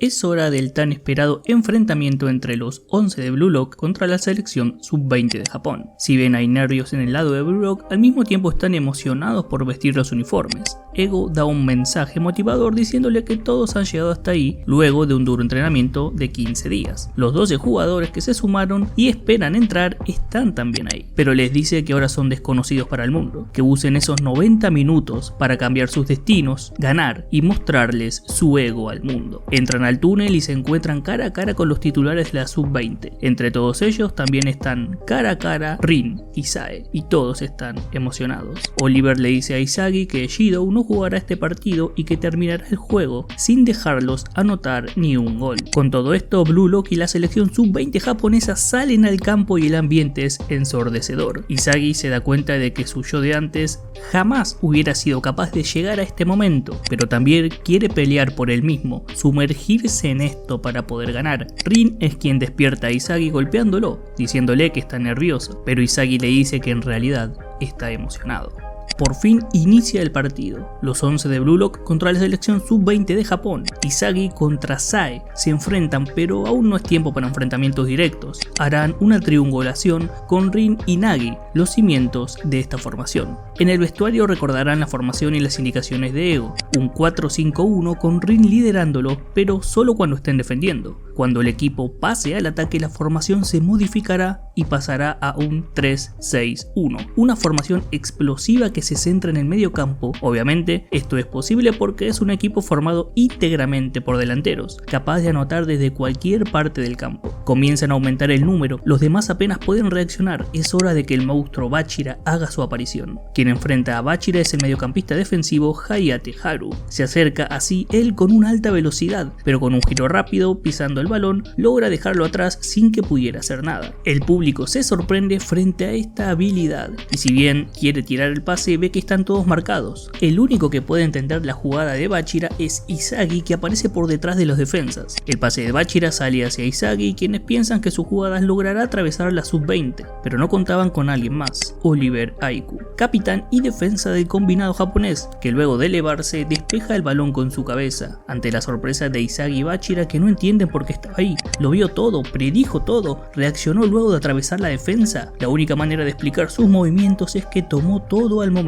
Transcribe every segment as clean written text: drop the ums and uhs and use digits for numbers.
Es hora del tan esperado enfrentamiento entre los 11 de Blue Lock contra la selección sub-20 de Japón. Si bien hay nervios en el lado de Blue Lock, al mismo tiempo están emocionados por vestir los uniformes. Ego da un mensaje motivador diciéndole que todos han llegado hasta ahí luego de un duro entrenamiento de 15 días. Los 12 jugadores que se sumaron y esperan entrar están también ahí, pero les dice que ahora son desconocidos para el mundo, que usen esos 90 minutos para cambiar sus destinos, ganar y mostrarles su ego al mundo. Entran al túnel y se encuentran cara a cara con los titulares de la sub-20. Entre todos ellos también están cara a cara Rin y Sae, y todos están emocionados. Oliver le dice a Isagi que Shido no jugará este partido y que terminará el juego sin dejarlos anotar ni un gol. Con todo esto, Blue Lock y la selección sub-20 japonesa salen al campo y el ambiente es ensordecedor. Isagi se da cuenta de que su yo de antes jamás hubiera sido capaz de llegar a este momento, pero también quiere pelear por él mismo, sumergirse en esto para poder ganar. Rin es quien despierta a Isagi golpeándolo, diciéndole que está nervioso, pero Isagi le dice que en realidad está emocionado. Por fin inicia el partido, los 11 de Blue Lock contra la selección sub-20 de Japón. Isagi contra Sae se enfrentan, pero aún no es tiempo para enfrentamientos directos. Harán una triangulación con Rin y Nagi, los cimientos de esta formación. En el vestuario recordarán la formación y las indicaciones de Ego, un 4-5-1 con Rin liderándolo, pero solo cuando estén defendiendo. Cuando el equipo pase al ataque, la formación se modificará y pasará a un 3-6-1, una formación explosiva que se centra en el medio campo. Obviamente esto es posible porque es un equipo formado íntegramente por delanteros, capaz de anotar desde cualquier parte del campo. Comienzan a aumentar el número, los demás apenas pueden reaccionar, es hora de que el monstruo Bachira haga su aparición. Quien enfrenta a Bachira es el mediocampista defensivo Hayate Haru. Se acerca así él con una alta velocidad, pero con un giro rápido, pisando el balón, logra dejarlo atrás sin que pudiera hacer nada. El público se sorprende frente a esta habilidad, y si bien quiere tirar el pase, ve que están todos marcados. El único que puede entender la jugada de Bachira es Isagi, que aparece por detrás de los defensas. El pase de Bachira sale hacia Isagi, quienes piensan que sus jugadas logrará atravesar la sub-20, pero no contaban con alguien más, Oliver Aiku, capitán y defensa del combinado japonés, que luego de elevarse despeja el balón con su cabeza. Ante la sorpresa de Isagi y Bachira, que no entienden por qué estaba ahí, lo vio todo, predijo todo, reaccionó luego de atravesar la defensa. La única manera de explicar sus movimientos es que tomó todo al momento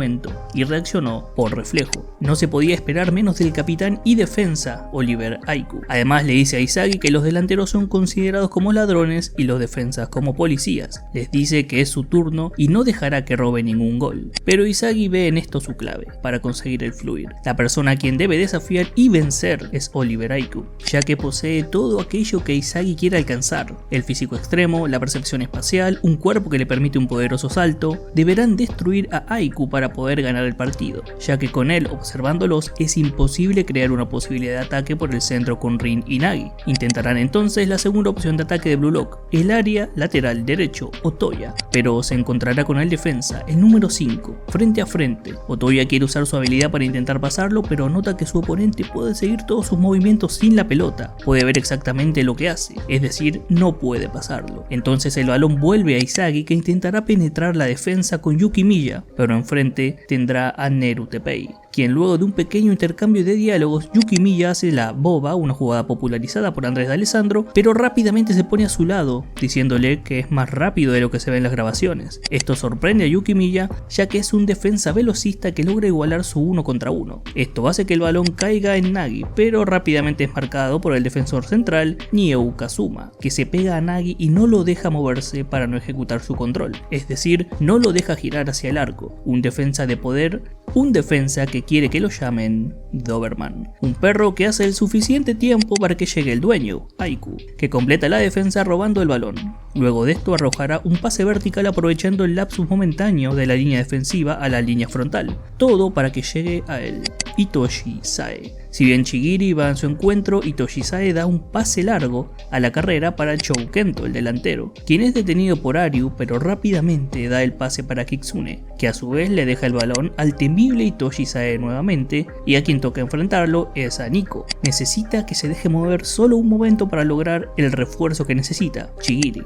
y reaccionó por reflejo. No se podía esperar menos del capitán y defensa Oliver Aiku. Además le dice a Isagi que los delanteros son considerados como ladrones y los defensas como policías. Les dice que es su turno y no dejará que robe ningún gol. Pero Isagi ve en esto su clave para conseguir el fluir. La persona a quien debe desafiar y vencer es Oliver Aiku, ya que posee todo aquello que Isagi quiere alcanzar: el físico extremo, la percepción espacial, un cuerpo que le permite un poderoso salto. Deberán destruir a Aiku para poder ganar el partido, ya que con él observándolos es imposible crear una posibilidad de ataque por el centro con Rin y Nagi. Intentarán entonces la segunda opción de ataque de Blue Lock, el área lateral derecho, Otoya, pero se encontrará con el defensa, el número 5, frente a frente. Otoya quiere usar su habilidad para intentar pasarlo, pero nota que su oponente puede seguir todos sus movimientos sin la pelota, puede ver exactamente lo que hace, es decir, no puede pasarlo. Entonces el balón vuelve a Isagi, que intentará penetrar la defensa con Yuki Miya, pero enfrente tendrá a Neru Teppei, quien luego de un pequeño intercambio de diálogos, Yuki Miya hace la boba, una jugada popularizada por Andrés D'Alessandro, pero rápidamente se pone a su lado, diciéndole que es más rápido de lo que se ve en las grabaciones. Esto sorprende a Yuki Miya, ya que es un defensa velocista que logra igualar su 1 contra 1. Esto hace que el balón caiga en Nagi, pero rápidamente es marcado por el defensor central Nieu Kazuma, que se pega a Nagi y no lo deja moverse para no ejecutar su control, es decir, no lo deja girar hacia el arco. Un defensa de poder, un defensa que quiere que lo llamen Doberman, un perro que hace el suficiente tiempo para que llegue el dueño, Aiku, que completa la defensa robando el balón. Luego de esto arrojará un pase vertical aprovechando el lapsus momentáneo de la línea defensiva a la línea frontal, todo para que llegue a él, Itoshi Sae. Si bien Chigiri va en su encuentro, Itoshi Sae da un pase largo a la carrera para Chou Kento, el delantero, quien es detenido por Aryu, pero rápidamente da el pase para Kitsune, que a su vez le deja el balón al temible Itoshi Sae nuevamente, y a quien toca enfrentarlo es a Nico. Necesita que se deje mover solo un momento para lograr el refuerzo que necesita, Chigiri.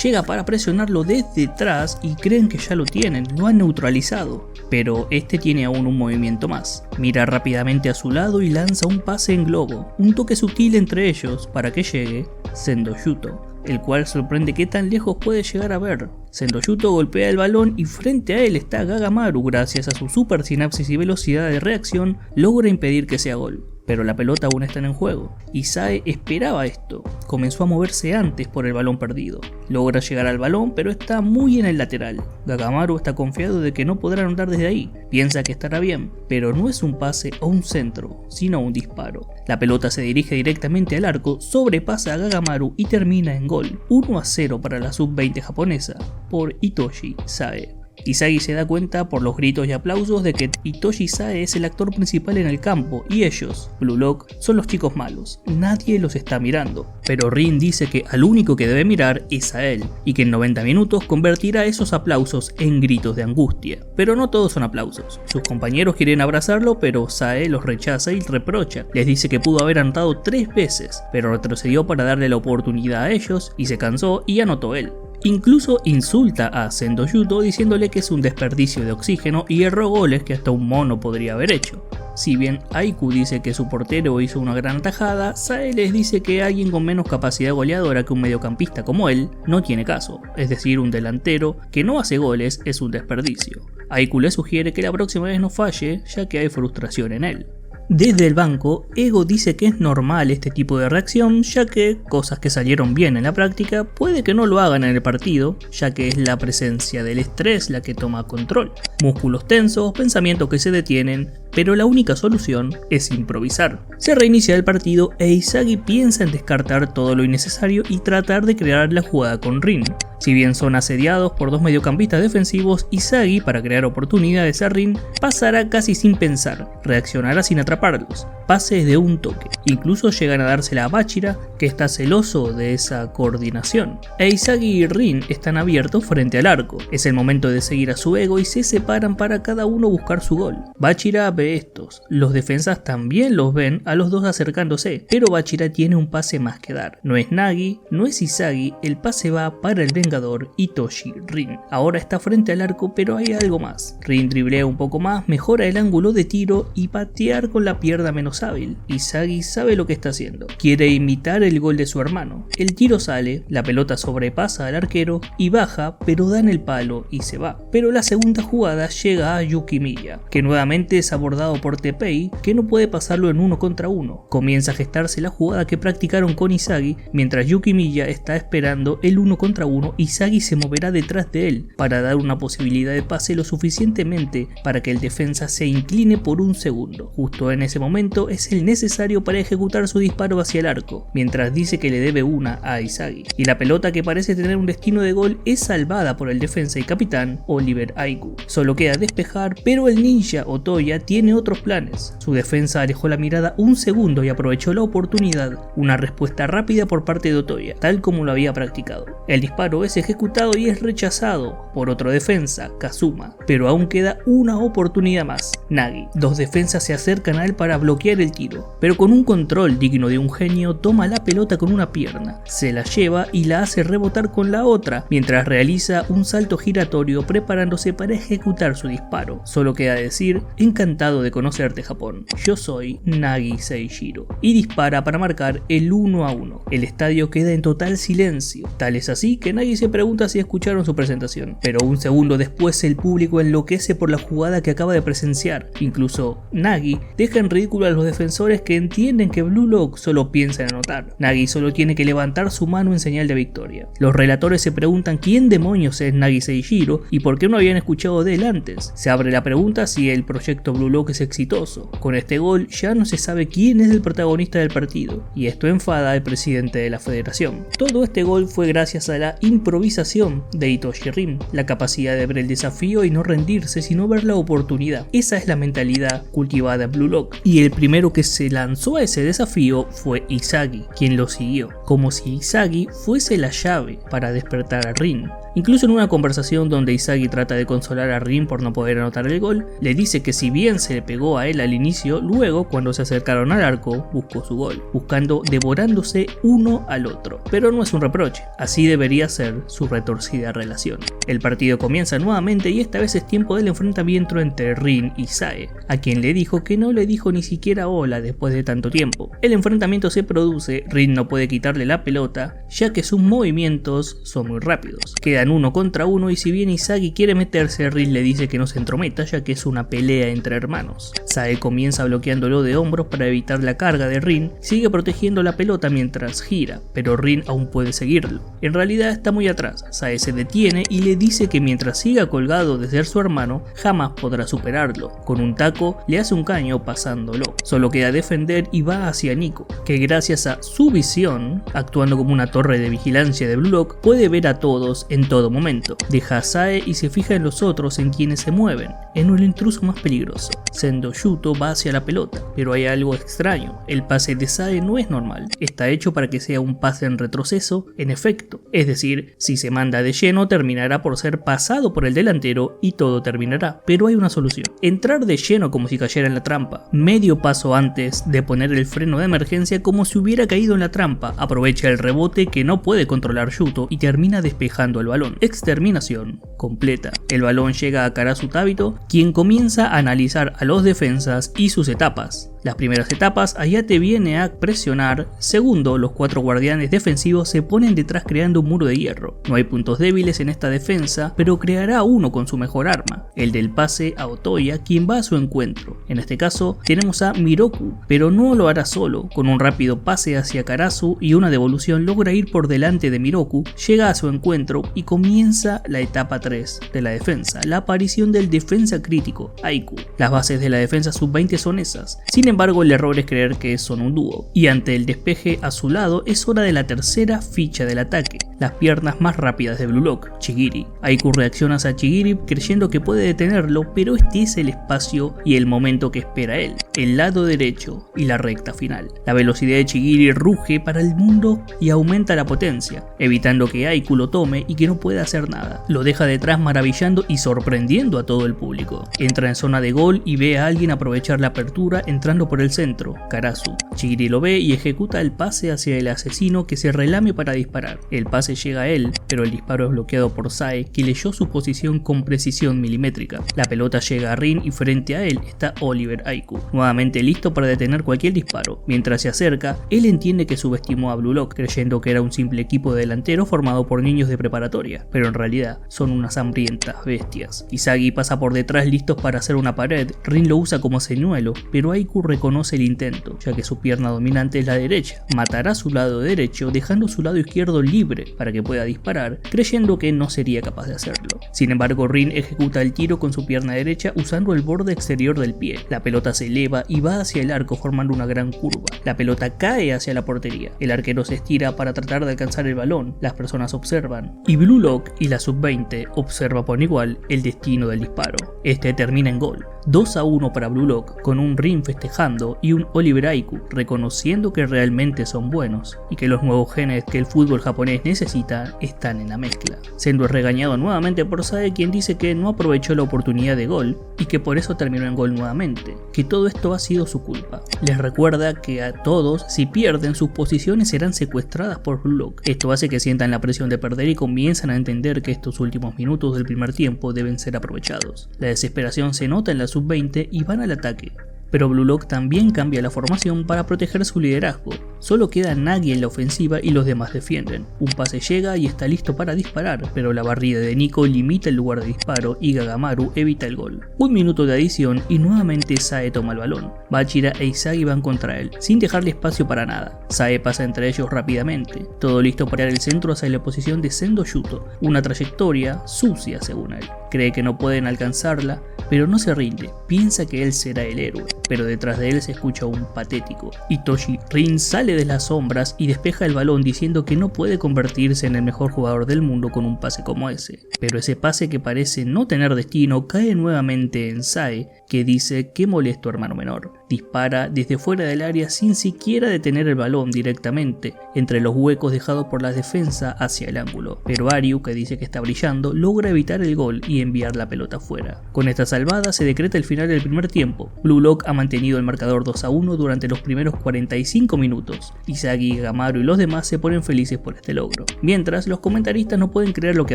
llega para presionarlo desde atrás y creen que ya lo tienen, lo han neutralizado. Pero este tiene aún un movimiento más. Mira rápidamente a su lado y lanza un pase en globo, un toque sutil entre ellos para que llegue Sendoyuto, el cual sorprende qué tan lejos puede llegar a ver. Sendoyuto golpea el balón y frente a él está Gagamaru. Gracias a su super sinapsis y velocidad de reacción logra impedir que sea gol. Pero la pelota aún está en juego, y Sae esperaba esto, comenzó a moverse antes por el balón perdido. Logra llegar al balón pero está muy en el lateral. Gagamaru está confiado de que no podrá anotar desde ahí, piensa que estará bien, pero no es un pase o un centro, sino un disparo. La pelota se dirige directamente al arco, sobrepasa a Gagamaru y termina en gol, 1-0 para la sub-20 japonesa, por Hitoshi Sae. Isagi se da cuenta por los gritos y aplausos de que Hitoshi Sae es el actor principal en el campo y ellos, Blue Lock, son los chicos malos. Nadie los está mirando, pero Rin dice que al único que debe mirar es a él y que en 90 minutos convertirá esos aplausos en gritos de angustia. Pero no todos son aplausos. Sus compañeros quieren abrazarlo, pero Sae los rechaza y reprocha. Les dice que pudo haber anotado 3 veces, pero retrocedió para darle la oportunidad a ellos y se cansó y anotó él. Incluso insulta a Sendoyuto diciéndole que es un desperdicio de oxígeno y erró goles que hasta un mono podría haber hecho. Si bien Aiku dice que su portero hizo una gran atajada, Sae les dice que alguien con menos capacidad goleadora que un mediocampista como él no tiene caso, es decir, un delantero que no hace goles es un desperdicio. Aiku le sugiere que la próxima vez no falle, ya que hay frustración en él. Desde el banco, Ego dice que es normal este tipo de reacción, ya que cosas que salieron bien en la práctica puede que no lo hagan en el partido, ya que es la presencia del estrés la que toma control. Músculos tensos, pensamientos que se detienen, pero la única solución es improvisar. Se reinicia el partido e Isagi piensa en descartar todo lo innecesario y tratar de crear la jugada con Rin. Si bien son asediados por 2 mediocampistas defensivos, Isagi, para crear oportunidades a Rin, pasará casi sin pensar, reaccionará sin atraparlos, pases de un toque. Incluso llegan a dársela a Bachira, que está celoso de esa coordinación. E Isagi y Rin están abiertos frente al arco. Es el momento de seguir a su Ego y se separan para cada uno buscar su gol. Bachira ve estos, los defensas también los ven a los dos acercándose, pero Bachira tiene un pase más que dar. No es Nagi, no es Isagi, el pase va para el vengador Hitoshi Rin. Ahora está frente al arco, pero hay algo más. Rin driblea un poco más, mejora el ángulo de tiro y patear con la pierna menos hábil. Isagi sabe lo que está haciendo, quiere imitar el gol de su hermano. El tiro sale, la pelota sobrepasa al arquero y baja, pero da en el palo y se va. Pero la segunda jugada llega a Yukimiya, que nuevamente es abordado por Teppei, que no puede pasarlo en 1 contra 1. Comienza a gestarse la jugada que practicaron con Isagi, mientras Yukimiya está esperando el 1 contra 1, Isagi se moverá detrás de él para dar una posibilidad de pase lo suficientemente para que el defensa se incline por un segundo. Justo en ese momento es el necesario para ejecutar su disparo hacia el arco, mientras dice que le debe una a Isagi. Y la pelota, que parece tener un destino de gol, es salvada por el defensa y capitán Oliver Aiku. Solo queda despejar, pero el ninja Otoya tiene otros planes. Su defensa alejó la mirada un segundo y aprovechó la oportunidad. Una respuesta rápida por parte de Otoya, tal como lo había practicado. El disparo es ejecutado y es rechazado por otro defensa, Kazuma, pero aún queda una oportunidad más. Nagi. 2 defensas se acercan a él para bloquear el tiro, pero con un control digno de un genio toma la pelota con una pierna, se la lleva y la hace rebotar con la otra, mientras realiza un salto giratorio preparándose para ejecutar su disparo. Solo queda decir: encantado de conocerte, Japón, yo soy Nagi Seishiro, y dispara para marcar el 1-1. El estadio queda en total silencio, tal es así que Nagi se pregunta si escucharon su presentación, pero un segundo después el público enloquece por la jugada que acaba de presenciar. Incluso Nagi deja en ridículo a los defensores, que entienden que Blue Lock solo piensa en anotar. Nagi solo tiene que levantar su mano en señal de victoria. Los relatores se preguntan quién demonios es Nagi Seishiro y por qué no habían escuchado de él antes. Se abre la pregunta si el proyecto Blue Lock es exitoso. Con este gol ya no se sabe quién es el protagonista del partido, y esto enfada al presidente de la federación. Todo este gol fue gracias a la improvisación de Hitoshi Rin, la capacidad de ver el desafío y no rendirse sino ver la oportunidad. Esa es la mentalidad cultivada en Blue Lock, y el primero que se lanzó a ese desafío fue Isagi, quien lo siguió. como si Izagi fuese la llave para despertar a Rin. Incluso en una conversación donde Izagi trata de consolar a Rin por no poder anotar el gol, le dice que si bien se le pegó a él al inicio, luego cuando se acercaron al arco buscó su gol, buscando devorándose uno al otro. Pero no es un reproche, así debería ser su retorcida relación. El partido comienza nuevamente y esta vez es tiempo del enfrentamiento entre Rin y Sae, a quien le dijo que no le dijo ni siquiera hola después de tanto tiempo. El enfrentamiento se produce, Rin no puede quitarle la pelota ya que sus movimientos son muy rápidos. Quedan 1 contra 1 y si bien Izagi quiere meterse, Rin le dice que no se entrometa ya que es una pelea entre hermanos. Sae comienza bloqueándolo de hombros para evitar la carga de Rin, sigue protegiendo la pelota mientras gira, pero Rin aún puede seguirlo. En realidad está muy atrás, Sae se detiene y le dice que mientras siga colgado de ser su hermano, jamás podrá superarlo. Con un taco le hace un caño pasándolo. Solo queda defender y va hacia Nico, que gracias a su visión, actuando como una torre de vigilancia de Blue Lock, puede ver a todos en todo momento. Deja a Sae y se fija en los otros en quienes se mueven, en el intruso más peligroso. Sendo Yuto va hacia la pelota, pero hay algo extraño. El pase de Sae no es normal, está hecho para que sea un pase en retroceso en efecto, es decir, si se manda de lleno terminará por ser pasado por el delantero y todo terminará. Pero hay una solución: entrar de lleno como si cayera en la trampa, medio paso antes de poner el freno de emergencia como si hubiera caído en la trampa, aprovecha el rebote que no puede controlar Yuto y termina despejando el balón. Exterminación completa. El balón llega a Karasu Tabito, quien comienza a analizar a los defensas y sus etapas. Las primeras etapas, Hayate viene a presionar. Segundo, los 4 guardianes defensivos se ponen detrás creando un muro de hierro. No hay puntos débiles en esta defensa, pero creará uno con su mejor arma, el del pase a Otoya, quien va a su encuentro. En este caso, tenemos a Miroku, pero no lo hará solo. Con un rápido pase hacia Karasu y una devolución logra ir por delante de Miroku, llega a su encuentro y comienza la etapa 3 de la defensa, la aparición del defensa crítico, Aiku. Las bases de la defensa sub-20 son esas. Sin embargo, el error es creer que son un dúo, y ante el despeje a su lado es hora de la tercera ficha del ataque, las piernas más rápidas de Blue Lock, Chigiri. Aiku reacciona a Chigiri creyendo que puede detenerlo, pero este es el espacio y el momento que espera él, el lado derecho y la recta final. La velocidad de Chigiri ruge para el mundo y aumenta la potencia, evitando que Aiku lo tome y que no pueda hacer nada. Lo deja detrás maravillando y sorprendiendo a todo el público. Entra en zona de gol y ve a alguien aprovechar la apertura entrando por el centro, Karasu. Chigiri lo ve y ejecuta el pase hacia el asesino que se relame para disparar. El pase llega a él, pero el disparo es bloqueado por Sae, que leyó su posición con precisión milimétrica. La pelota llega a Rin y frente a él está Oliver Aiku, nuevamente listo para detener cualquier disparo. Mientras se acerca, él entiende que subestimó a Blue Lock, creyendo que era un simple equipo delantero formado por niños de preparatoria, pero en realidad son unas hambrientas bestias. Izagi pasa por detrás listos para hacer una pared, Rin lo usa como señuelo, pero Aiku reconoce el intento, ya que su pierna dominante es la derecha. Matará su lado derecho, dejando su lado izquierdo libre para que pueda disparar, creyendo que no sería capaz de hacerlo. Sin embargo, Rin ejecuta el tiro con su pierna derecha usando el borde exterior del pie. La pelota se eleva y va hacia el arco formando una gran curva. La pelota cae hacia la portería. El arquero se estira para tratar de alcanzar el balón. Las personas observan, y Blue Lock y la sub-20 observa por igual el destino del disparo. Este termina en gol. 2-1 para Blue Lock, con un Rin festejando y un Oliver Aiku reconociendo que realmente son buenos y que los nuevos genes que el fútbol japonés necesita están en la mezcla. Sendo es regañado nuevamente por Sae, quien dice que no aprovechó la oportunidad de gol y que por eso terminó en gol nuevamente, que todo esto ha sido su culpa. Les recuerda que a todos, si pierden, sus posiciones serán secuestradas por Blue Lock. Esto hace que sientan la presión de perder y comienzan a entender que estos últimos minutos del primer tiempo deben ser aprovechados. La desesperación se nota en la sub-20 y van al ataque. Pero Blue Lock también cambia la formación para proteger su liderazgo. Solo queda Nagi en la ofensiva y los demás defienden. Un pase llega y está listo para disparar, pero la barrida de Nico limita el lugar de disparo y Gagamaru evita el gol. Un minuto de adición y nuevamente Sae toma el balón. Bachira e Izagi van contra él, sin dejarle espacio para nada. Sae pasa entre ellos rápidamente, todo listo para ir al centro hacia la posición de Sendo Yuto, una trayectoria sucia según él. Cree que no pueden alcanzarla, pero no se rinde, piensa que él será el héroe, pero detrás de él se escucha un patético Itoshi. Rin sale de las sombras y despeja el balón diciendo que no puede convertirse en el mejor jugador del mundo con un pase como ese, pero ese pase que parece no tener destino cae nuevamente en Sae, que dice: "Qué molesto hermano menor". dispara desde fuera del área sin siquiera detener el balón directamente entre los huecos dejados por la defensa hacia el ángulo, pero Ariu, que dice que está brillando, logra evitar el gol y enviar la pelota fuera. Con esta salvada se decreta el final del primer tiempo. Blue Lock ha mantenido el marcador 2-1 durante los primeros 45 minutos. Izagi, Gamaru y los demás se ponen felices por este logro, mientras los comentaristas no pueden creer lo que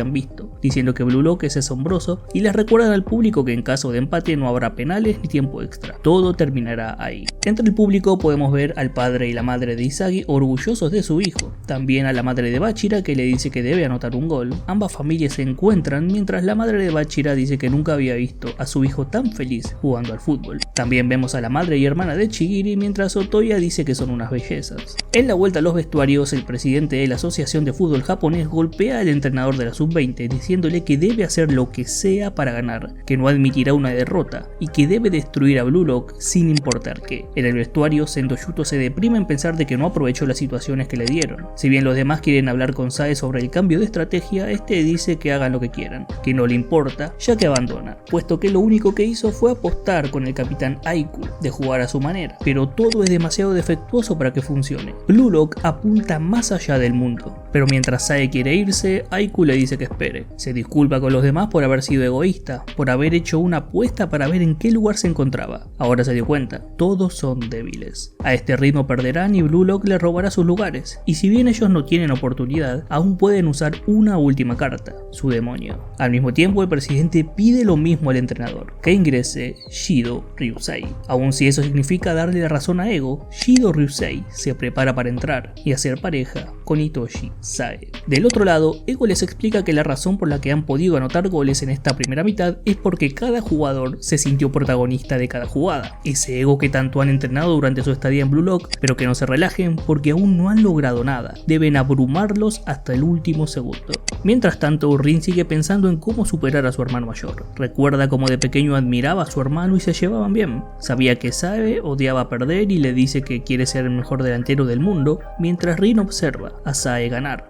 han visto, diciendo que Blue Lock es asombroso y les recuerdan al público que en caso de empate no habrá penales ni tiempo extra, todo terminará ahí. Entre el público podemos ver al padre y la madre de Izagi orgullosos de su hijo, también a la madre de Bachira que le dice que debe anotar un gol. Ambas familias se encuentran mientras la madre de Bachira dice que nunca había visto a su hijo tan feliz jugando al fútbol. También vemos a la madre y hermana de Chigiri mientras Otoya dice que son unas bellezas. En la vuelta a los vestuarios, el presidente de la Asociación de Fútbol Japonés golpea al entrenador de la Sub-20 diciéndole que debe hacer lo que sea para ganar, que no admitirá una derrota y que debe destruir a Blue Lock sin importar qué. En el vestuario, Sendo Yuto se deprime en pensar de que no aprovechó las situaciones que le dieron. Si bien los demás quieren hablar con Sae sobre el cambio de estrategia, este dice que hagan lo que quieran, que no le importa, ya que abandona, puesto que lo único que hizo fue apostar con el capitán Aiku de jugar a su manera, pero todo es demasiado defectuoso para que funcione. Blue Lock apunta más allá del mundo, pero mientras Sae quiere irse, Aiku le dice que espere. Se disculpa con los demás por haber sido egoísta, por haber hecho una apuesta para ver en qué lugar se encontraba. Ahora se dio cuenta, todos son débiles. A este ritmo perderán y Blue Lock le robará sus lugares, y si bien ellos no tienen oportunidad, aún pueden usar una última carta, su demonio. Al mismo tiempo, el presidente pide lo mismo al entrenador, que ingrese Shido Ryusei. Aun si eso significa darle la razón a Ego, Shido Ryusei se prepara para entrar y hacer pareja con Hitoshi Sae. Del otro lado, Ego les explica que la razón por la que han podido anotar goles en esta primera mitad es porque cada jugador se sintió protagonista de cada jugada. Ese Ego que tanto han entrenado durante su estadía en Blue Lock, pero que no se relajen porque aún no han logrado nada. Deben abrumarlos hasta el último segundo. Mientras tanto, Rin sigue pensando en cómo superar a su hermano mayor. Recuerda cómo de pequeño admiraba a su hermano y se llevaban bien. Sabía que Sae odiaba perder y le dice que quiere ser el mejor delantero del mundo, mientras Rin observa a Sae ganar.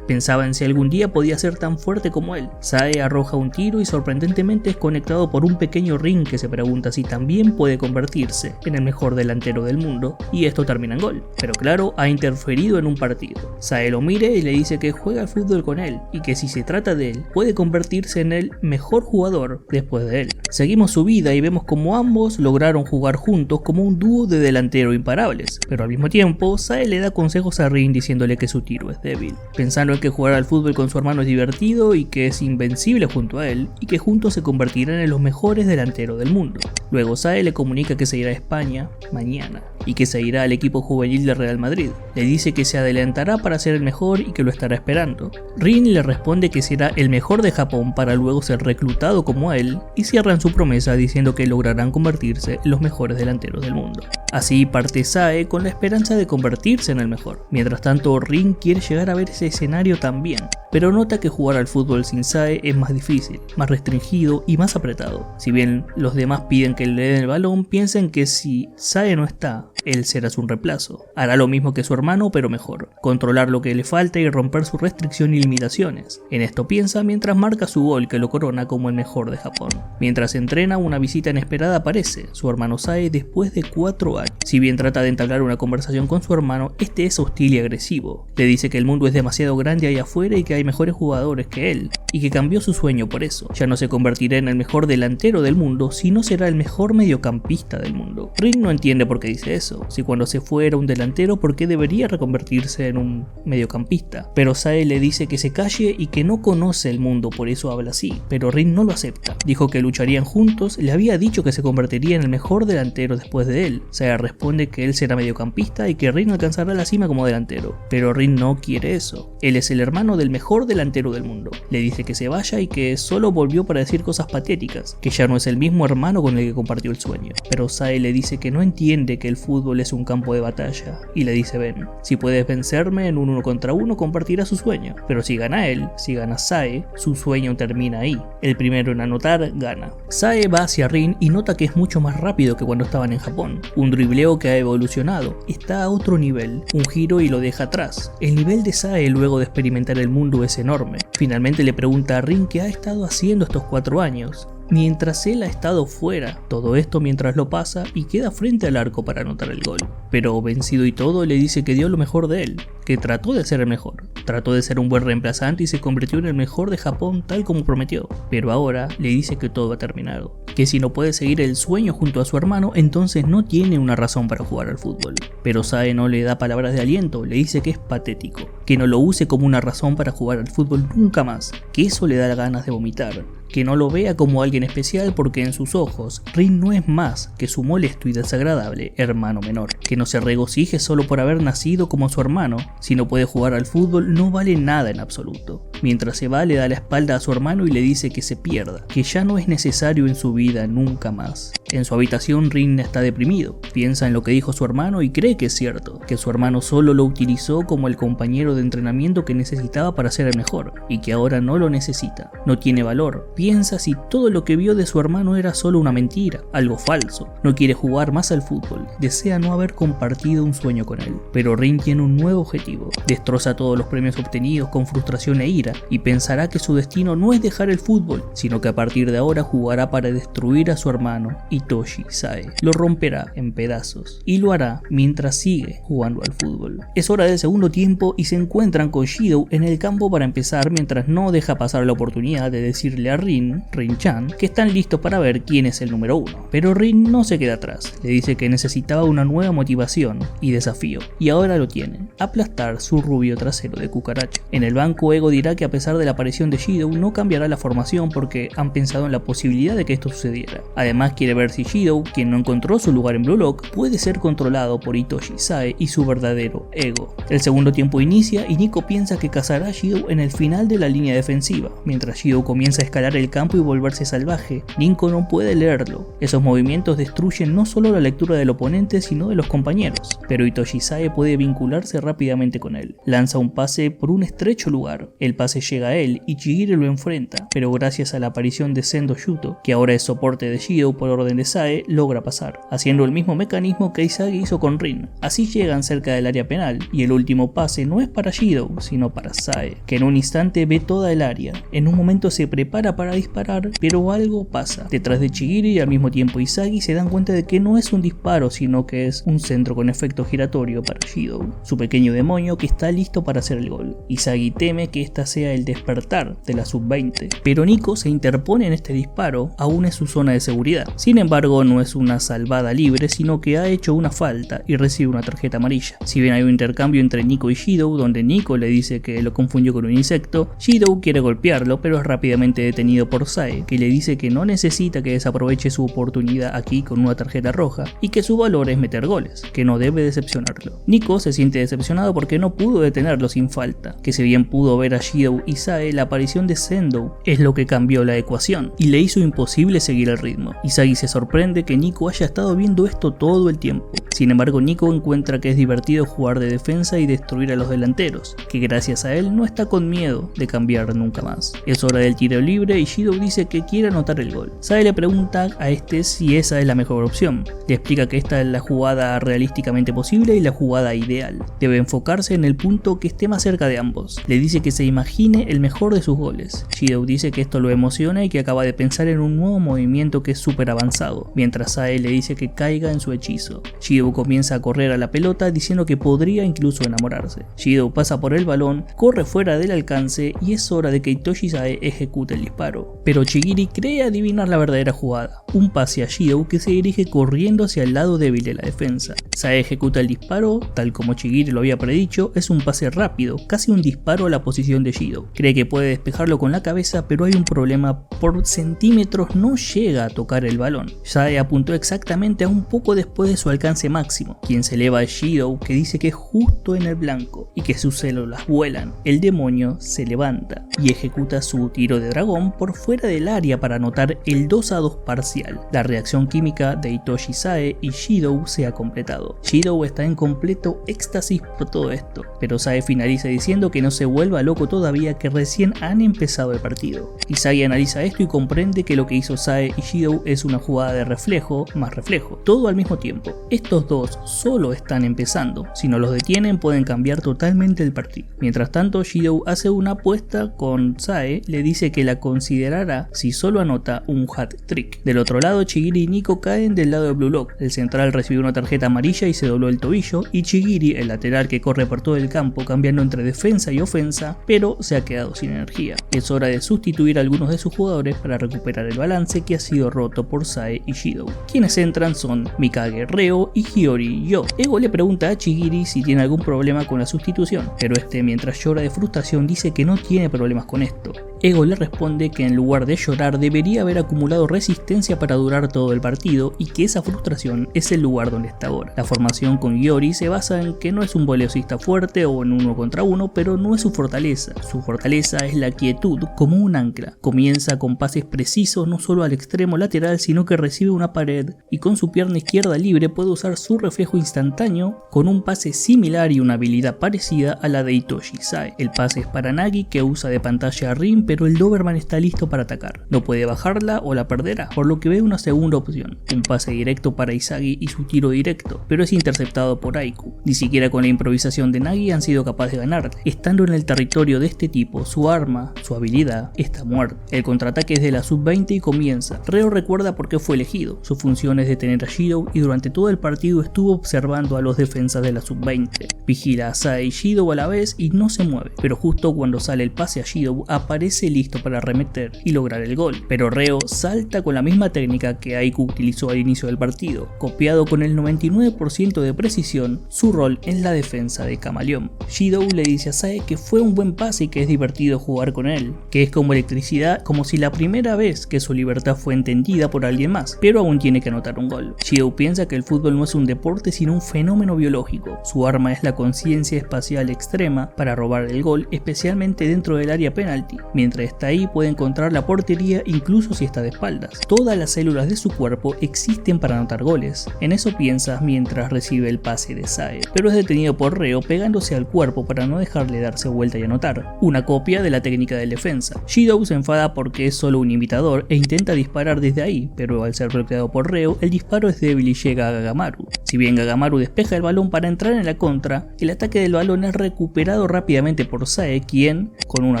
Pensaba en si algún día podía ser tan fuerte como él. Sae arroja un tiro y sorprendentemente es conectado por un pequeño Rin que se pregunta si también puede convertirse en el mejor delantero del mundo, y esto termina en gol. Pero claro, ha interferido en un partido. Sae lo mira y le dice que juega al fútbol con él, y que si se trata de él, puede convertirse en el mejor jugador después de él. Seguimos su vida y vemos como ambos lograron jugar juntos como un dúo de delantero imparables, pero al mismo tiempo, Sae le da consejos a Rin diciéndole que su tiro es débil. Pensando que jugar al fútbol con su hermano es divertido y que es invencible junto a él, y que juntos se convertirán en los mejores delanteros del mundo. Luego Sae le comunica que se irá a España mañana y que se irá al equipo juvenil de Real Madrid. Le dice que se adelantará para ser el mejor y que lo estará esperando. Rin le responde que será el mejor de Japón para luego ser reclutado como él, y cierran su promesa diciendo que lograrán convertirse en los mejores delanteros del mundo. Así parte Sae con la esperanza de convertirse en el mejor. Mientras tanto, Rin quiere llegar a ver ese escenario también, pero nota que jugar al fútbol sin Sae es más difícil, más restringido y más apretado. Si bien los demás piden que le den el balón, piensan que si Sae no está, él será su reemplazo. Hará lo mismo que su hermano, pero mejor, controlar lo que le falta y romper su restricción y limitaciones. En esto piensa mientras marca su gol que lo corona como el mejor de Japón. Mientras entrena, una visita inesperada aparece, su hermano Sae después de 4 años. Si bien trata de entablar una conversación con su hermano, este es hostil y agresivo. Le dice que el mundo es demasiado grande ahí afuera y que hay mejores jugadores que él, y que cambió su sueño por eso. Ya no se convertirá en el mejor delantero del mundo, sino será el mejor mediocampista del mundo. Rin no entiende por qué dice eso. Si cuando se fue era un delantero, ¿por qué debería reconvertirse en un mediocampista? Pero Sae le dice que se calle y que no conoce el mundo, por eso habla así. Pero Rin no lo acepta. Dijo que lucharían juntos, le había dicho que se convertiría en el mejor delantero después de él. Sae responde que él será mediocampista y que Rin alcanzará la cima como delantero. Pero Rin no quiere eso. Él es el hermano del mejor delantero del mundo. Le dice que se vaya y que solo volvió para decir cosas patéticas, que ya no es el mismo hermano con el que compartió el sueño. Pero Sae le dice que no entiende que el fútbol es un campo de batalla, y le dice: ven, si puedes vencerme en un 1 contra 1 compartirá su sueño, pero si gana él, si gana Sae, su sueño termina ahí. El primero en anotar gana. Sae va hacia Rin y nota que es mucho más rápido que cuando estaban en Japón. Un dribleo que ha evolucionado, está a otro nivel, un giro y lo deja atrás. El nivel de Sae luego de experimentar el mundo es enorme. Finalmente le pregunta a Rin qué ha estado haciendo estos 4 años, mientras él ha estado fuera. Todo esto mientras lo pasa y queda frente al arco para anotar el gol. Pero vencido y todo, le dice que dio lo mejor de él, que trató de ser el mejor, trató de ser un buen reemplazante y se convirtió en el mejor de Japón tal como prometió. Pero ahora le dice que todo ha terminado, que si no puede seguir el sueño junto a su hermano, entonces no tiene una razón para jugar al fútbol. Pero Sae no le da palabras de aliento, le dice que es patético, que no lo use como una razón para jugar al fútbol nunca más, que eso le da ganas de vomitar, que no lo vea como alguien especial porque en sus ojos Rin no es más que su molesto y desagradable hermano menor, que no se regocije solo por haber nacido como su hermano. Si no puede jugar al fútbol no vale nada en absoluto. Mientras se va, le da la espalda a su hermano y le dice que se pierda, que ya no es necesario en su vida nunca más. En su habitación, Rin está deprimido, piensa en lo que dijo su hermano y cree que es cierto, que su hermano solo lo utilizó como el compañero de entrenamiento que necesitaba para ser el mejor, y que ahora no lo necesita, no tiene valor. Piensa si todo lo que vio de su hermano era solo una mentira, algo falso. No quiere jugar más al fútbol, desea no haber compartido un sueño con él. Pero Rin tiene un nuevo objetivo, destroza todos los premios obtenidos con frustración e ira, y pensará que su destino no es dejar el fútbol, sino que a partir de ahora jugará para destruir a su hermano, Itoshi Sae. Lo romperá en pedazos, y lo hará mientras sigue jugando al fútbol. Es hora del segundo tiempo y se encuentran con Shidou en el campo para empezar, mientras no deja pasar la oportunidad de decirle a Rin-chan, que están listos para ver quién es el número 1. Pero Rin no se queda atrás, le dice que necesitaba una nueva motivación y desafío, y ahora lo tienen: aplastar su rubio trasero de cucaracha. En el banco, Ego dirá que a pesar de la aparición de Shidou no cambiará la formación porque han pensado en la posibilidad de que esto sucediera. Además quiere ver si Shidou, quien no encontró su lugar en Blue Lock, puede ser controlado por Itoshi Sae y su verdadero Ego. El segundo tiempo inicia y Nico piensa que cazará a Shidou en el final de la línea defensiva. Mientras Shidou comienza a escalar el campo y volverse salvaje, Nico no puede leerlo. Esos movimientos destruyen no solo la lectura del oponente sino de los compañeros, pero Itoshi Sae puede vincularse rápidamente con él. Lanza un pase por un estrecho lugar, el pase llega a él y Chihiro lo enfrenta, pero gracias a la aparición de Sendo Yuto, que ahora es soporte de Shidou por orden de Sae, logra pasar, haciendo el mismo mecanismo que Izagi hizo con Rin. Así llegan cerca del área penal y el último pase no es para Shidou sino para Sae, que en un instante ve toda el área. En un momento se prepara para disparar, pero algo pasa. Detrás de Chihiro y al mismo tiempo Izagi se dan cuenta de que no es un disparo sino que es un centro con efecto giratorio para Shidou, su pequeño demonio que está listo para hacer el gol. Izagi teme que esta sea el despertar de la sub-20, pero Nico se interpone en este disparo, aún es su zona de seguridad. Sin embargo, no es una salvada libre, sino que ha hecho una falta y recibe una tarjeta amarilla. Si bien hay un intercambio entre Nico y Shidou, donde Nico le dice que lo confundió con un insecto, Shidou quiere golpearlo, pero es rápidamente detenido por Sae, que le dice que no necesita que desaproveche su oportunidad aquí con una tarjeta roja, y que su valor es meter goles, que no debe decepcionarlo. Nico se siente decepcionado porque no pudo detenerlo sin falta, que si bien pudo ver a Shidou y Sae, la aparición de Sendo es lo que cambió la ecuación y le hizo imposible seguir el ritmo. Izagi se sorprende que Nico haya estado viendo esto todo el tiempo. Sin embargo, Nico encuentra que es divertido jugar de defensa y destruir a los delanteros, que gracias a él no está con miedo de cambiar nunca más. Es hora del tiro libre y Shidou dice que quiere anotar el gol. Sae le pregunta a este si esa es la mejor opción. Le explica que esta es la jugada realísticamente posible y la jugada ideal. Debe enfocarse en el punto que esté más cerca de ambos. Le dice que se imagine el mejor de sus goles. Shidou dice que esto lo emociona y que acaba de pensar en un nuevo movimiento que es súper avanzado, mientras Sae le dice que caiga en su hechizo. Shidou comienza a correr a la pelota diciendo que podría incluso enamorarse. Shidou pasa por el balón, corre fuera del alcance y es hora de que Itoshi Sae ejecute el disparo. Pero Chigiri cree adivinar la verdadera jugada, un pase a Shidou que se dirige corriendo hacia el lado débil de la defensa. Sae ejecuta el disparo, tal como Chihiro lo había predicho, es un pase rápido, casi un disparo a la posición de Shidou. Cree que puede despejarlo con la cabeza, pero hay un problema: por centímetros no llega a tocar el balón. Sae apuntó exactamente a un poco después de su alcance máximo. Quien se eleva es Shidou, que dice que es justo en el blanco y que sus células vuelan. El demonio se levanta y ejecuta su tiro de dragón por fuera del área para anotar el 2-2 parcial. La reacción química de Itoshi Sae y Shidou se ha completado. Shidou está en completo éxtasis por todo esto, pero Sae finaliza diciendo que no se vuelva loco todavía, que recién han empezado el partido. Izagi analiza esto y comprende que lo que hizo Sae y Shidou es una jugada de reflejo más reflejo, todo al mismo tiempo. Estos dos solo están empezando. Si no los detienen pueden cambiar totalmente el partido. Mientras tanto, Shidou hace una apuesta con Sae, le dice que la considerará si solo anota un hat trick. Del otro lado, Chigiri y Nico caen del lado de Blue Lock. El central recibió una tarjeta amarilla y se dobló el tobillo, y Chigiri, el lateral que corre por todo el campo cambiando entre defensa y ofensa, pero se ha quedado sin energía. Es hora de sustituir a algunos de sus jugadores para recuperar el balance que ha sido roto por Sae y Shidou. Quienes entran son Mikage, Reo y Hiyori Yo. Ego le pregunta a Chigiri si tiene algún problema con la sustitución, pero este, mientras llora de frustración, dice que no tiene problemas con esto. Ego le responde que en lugar de llorar debería haber acumulado resistencia para durar todo el partido y que esa frustración es el lugar donde está ahora. La formación con Hiyori se basa en que no es un velocista fuerte o en 1 contra 1, pero no es su fortaleza. Su fortaleza es la quietud como un ancla. Comienza con pases precisos no solo al extremo lateral, sino que recibe una pared y con su pierna izquierda libre puede usar su reflejo instantáneo con un pase similar y una habilidad parecida a la de Itoshi Sae. El pase es para Nagi, que usa de pantalla a Rin, pero el Doberman está listo para atacar. No puede bajarla o la perderá, por lo que ve una segunda opción, un pase directo para Izagi y su tiro directo, pero es interceptado por Aiku. Ni siquiera con la improvisación de Nagi han sido capaces de ganarle. Estando en el territorio de este tipo, su arma, su habilidad, está muerta. El contraataque es de la sub-20 y comienza. Reo recuerda por qué fue elegido. Su función es detener a Shidou y durante todo el partido estuvo observando a los defensas de la sub-20. Vigila a Sae y Shidou a la vez y no se mueve, pero justo cuando sale el pase a Shidou aparece listo para arremeter y lograr el gol, pero Reo salta con la misma técnica que Aiku utilizó al inicio del partido, copiado con el 99% de precisión su rol en la defensa de Camaleón. Shidou le dice a Sae que fue un buen pase y que es divertido jugar con él, que es como electricidad, como si la primera vez que su libertad fue entendida por alguien más, pero aún tiene que anotar un gol. Shidou piensa que el fútbol no es un deporte sino un fenómeno biológico. Su arma es la conciencia espacial extrema para robar el gol, especialmente dentro del área penalti. Mientras está ahí puede encontrar la portería incluso si está de espaldas. Todas las células de su cuerpo existen para anotar goles. En eso piensa mientras recibe el pase de Sae, pero es detenido por Reo pegándose al cuerpo para no dejarle darse vuelta y anotar. Una copia de la técnica del defensa. Shidou se enfada porque es solo un imitador e intenta disparar desde ahí, pero al ser bloqueado por Reo, el disparo es débil y llega a Gagamaru. Si bien Gagamaru despeja el balón para entrar en la contra, el ataque del balón es recuperado rápidamente por Sae, quien, con una